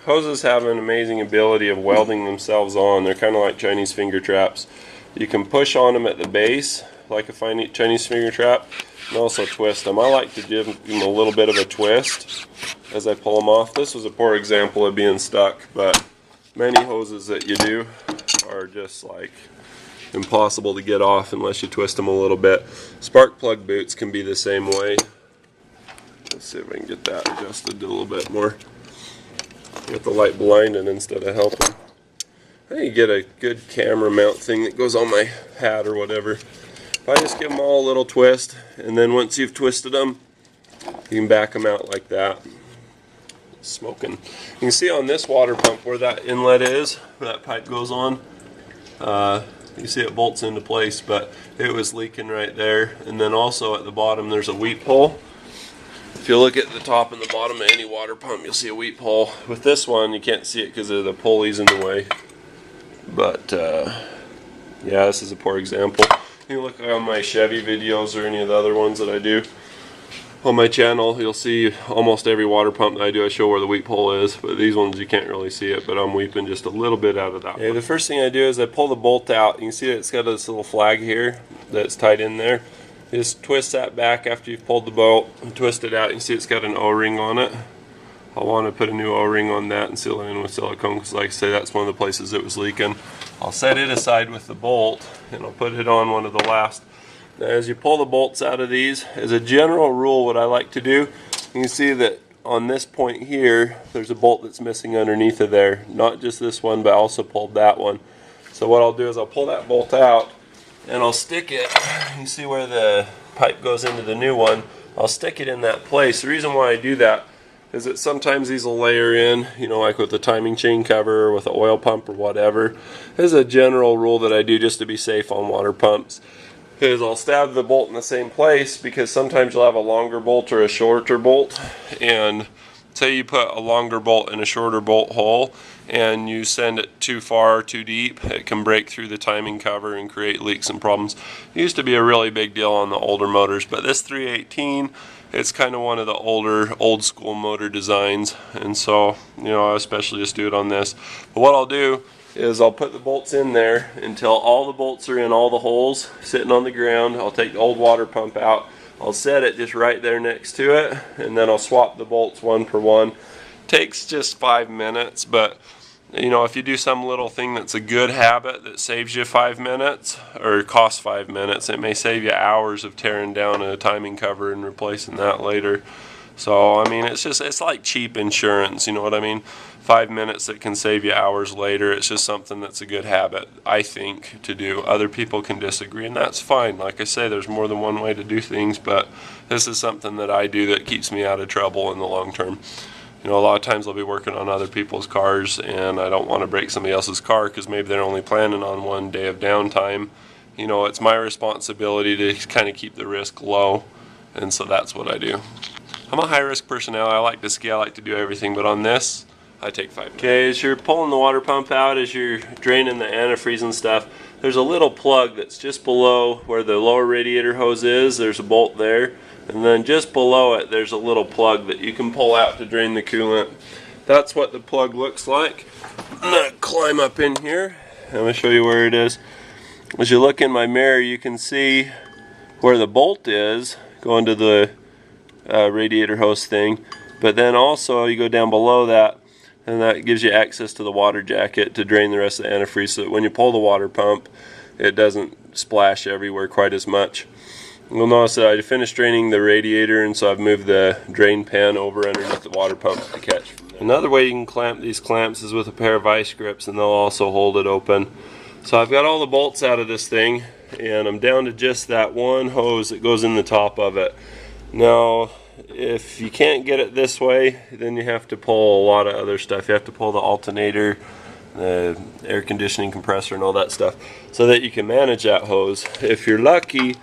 hoses have an amazing ability of welding themselves on. They're kind of like Chinese finger traps. You can push on them at the base like a Chinese finger trap, and also twist them. I like to give them a little bit of a twist as I pull them off. This was a poor example of being stuck, but many hoses that you do are just like impossible to get off unless you twist them a little bit. Spark plug boots can be the same way. Let's see if I can get that adjusted a little bit more. Get the light blinding instead of helping. I need to get a good camera mount thing that goes on my hat or whatever. If I just give them all a little twist, and then once you've twisted them, you can back them out like that. It's smoking. You can see on this water pump where that inlet is, where that pipe goes on. You see it bolts into place, but it was leaking right there. And then also at the bottom there's a weep hole. If you look at the top and the bottom of any water pump, you'll see a weep hole. With this one, you can't see it because of the pulleys in the way. But yeah, this is a poor example. You look on my Chevy videos or any of the other ones that I do on my channel, you'll see almost every water pump that I do, I show where the weep hole is. But these ones you can't really see it, but I'm weeping just a little bit out of that. Okay, the first thing I do is I pull the bolt out. You can see that it's got this little flag here that's tied in there. You just twist that back after you've pulled the bolt and twist it out. You can see it's got an O-ring on it. I want to put a new O-ring on that and seal it in with silicone because, like I say, that's one of the places it was leaking. I'll set it aside with the bolt and I'll put it on one of the last. Now, as you pull the bolts out of these, as a general rule, what I like to do, you can see that on this point here, there's a bolt that's missing underneath of there. Not just this one, but I also pulled that one. So what I'll do is I'll pull that bolt out and I'll stick it. You see where the pipe goes into the new one. I'll stick it in that place. The reason why I do that is that sometimes these will layer in, you know, like with the timing chain cover or with an oil pump or whatever. This is a general rule that I do just to be safe on water pumps. Is I'll stab the bolt in the same place, because sometimes you'll have a longer bolt or a shorter bolt, and say you put a longer bolt in a shorter bolt hole and you send it too far, too deep, it can break through the timing cover and create leaks and problems. It used to be a really big deal on the older motors, but this 318, it's kind of one of the older, old school motor designs, and so, you know, I especially just do it on this. But what I'll do is I'll put the bolts in there until all the bolts are in all the holes sitting on the ground. I'll take the old water pump out, I'll set it just right there next to it, and then I'll swap the bolts one per one. Takes just 5 minutes, but you know, if you do some little thing that's a good habit that saves you 5 minutes or costs 5 minutes, it may save you hours of tearing down a timing cover and replacing that later. So I mean, it's like cheap insurance, you know what I mean? 5 minutes that can save you hours later. It's just something that's a good habit, I think, to do. Other people can disagree, and that's fine. Like I say, there's more than one way to do things, but this is something that I do that keeps me out of trouble in the long term. You know, a lot of times I'll be working on other people's cars, and I don't want to break somebody else's car because maybe they're only planning on 1 day of downtime. You know, it's my responsibility to kind of keep the risk low, and so that's what I do. I'm a high-risk personnel. I like to ski, I like to do everything, but on this, I take 5 minutes. Okay, as you're pulling the water pump out, as you're draining the antifreeze and stuff, there's a little plug that's just below where the lower radiator hose is. There's a bolt there, and then just below it, there's a little plug that you can pull out to drain the coolant. That's what the plug looks like. I'm gonna climb up in here. I'm gonna show you where it is. As you look in my mirror, you can see where the bolt is going to the radiator hose thing, but then also you go down below that, and that gives you access to the water jacket to drain the rest of the antifreeze, so that when you pull the water pump, it doesn't splash everywhere quite as much. You'll notice that I finished draining the radiator, and so I've moved the drain pan over underneath the water pump to catch from there. Another way you can clamp these clamps is with a pair of vice grips, and they'll also hold it open. So I've got all the bolts out of this thing, and I'm down to just that one hose that goes in the top of it. Now, if you can't get it this way, then you have to pull a lot of other stuff. You have to pull the alternator, the air conditioning compressor, and all that stuff, so that you can manage that hose. If you're lucky,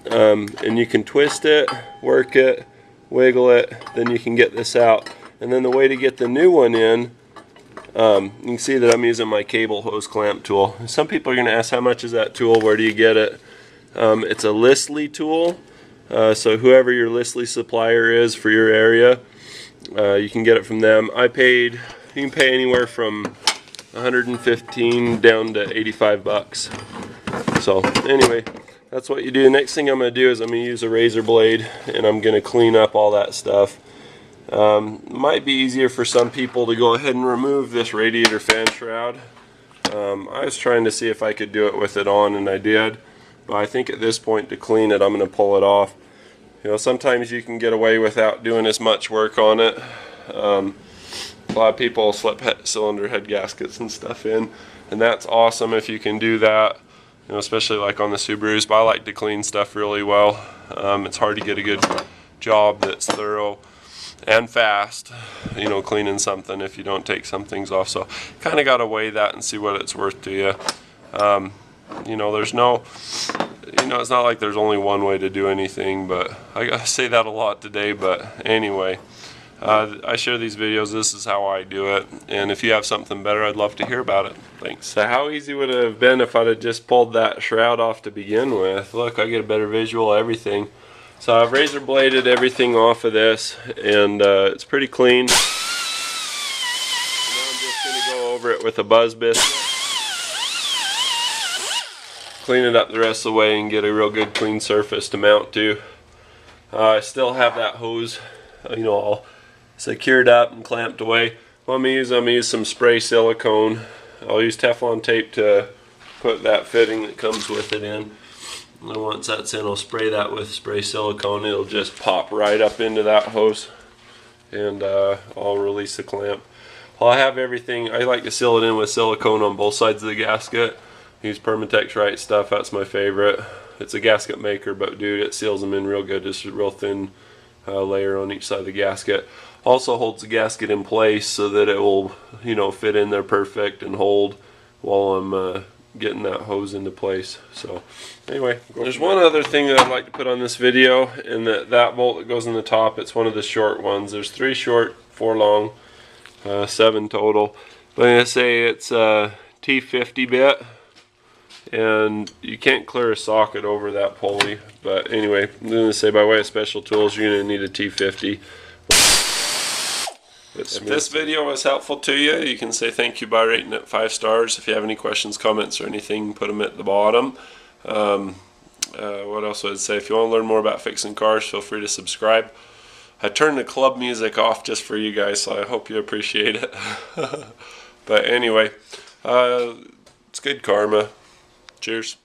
and you can twist it, work it, wiggle it, then you can get this out. And then the way to get the new one in, you can see that I'm using my cable hose clamp tool. Some people are going to ask, how much is that tool? Where do you get it? It's a Listly tool. So whoever your Listly supplier is for your area, you can get it from them. I paid You can pay anywhere from 115 down to 85 bucks. So anyway, that's what you do. The next thing I'm going to do is I'm going to use a razor blade and I'm going to clean up all that stuff. Might be easier for some people to go ahead and remove this radiator fan shroud. I was trying to see if I could do it with it on, and I did. But I think at this point, to clean it, I'm going to pull it off. You know, sometimes you can get away without doing as much work on it. A lot of people slip cylinder head gaskets and stuff in, and that's awesome if you can do that. You know, especially like on the Subarus. But I like to clean stuff really well. It's hard to get a good job that's thorough and fast, you know, cleaning something if you don't take some things off. So kind of got to weigh that and see what it's worth to you. You know, there's no, you know, it's not like there's only one way to do anything, but I say that a lot today. But anyway, I share these videos. This is how I do it, and if you have something better, I'd love to hear about it. Thanks. So how easy would it have been if I'd have just pulled that shroud off to begin with? Look, I get a better visual of everything. So I've razor bladed everything off of this, and it's pretty clean. Now I'm just going to go over it with a buzz biscuit, clean it up the rest of the way, and get a real good clean surface to mount to. I still have that hose, you know, all secured up and clamped away. What I'm going to use some spray silicone. I'll use Teflon tape to put that fitting that comes with it in. And once that's in, I'll spray that with spray silicone. It'll just pop right up into that hose, and I'll release the clamp. Well, I have everything. I like to seal it in with silicone on both sides of the gasket. Use Permatex Right Stuff. That's my favorite. It's a gasket maker, but dude, it seals them in real good. Just a real thin layer on each side of the gasket. Also holds the gasket in place so that it will, you know, fit in there perfect and hold while I'm getting that hose into place. So anyway, there's one other thing that I'd like to put on this video, and that bolt that goes in the top, it's one of the short ones. There's 3 short, 4 long, 7 total. But I'm going to say it's a T50 bit, and you can't clear a socket over that pulley. But anyway, I'm going to say by way of special tools, you're going to need a T50. If this video was helpful to you, you can say thank you by rating it 5 stars. If you have any questions, comments, or anything, put them at the bottom. What else would I say? If you want to learn more about fixing cars, feel free to subscribe. I turned the club music off just for you guys, so I hope you appreciate it. But anyway, it's good karma. Cheers.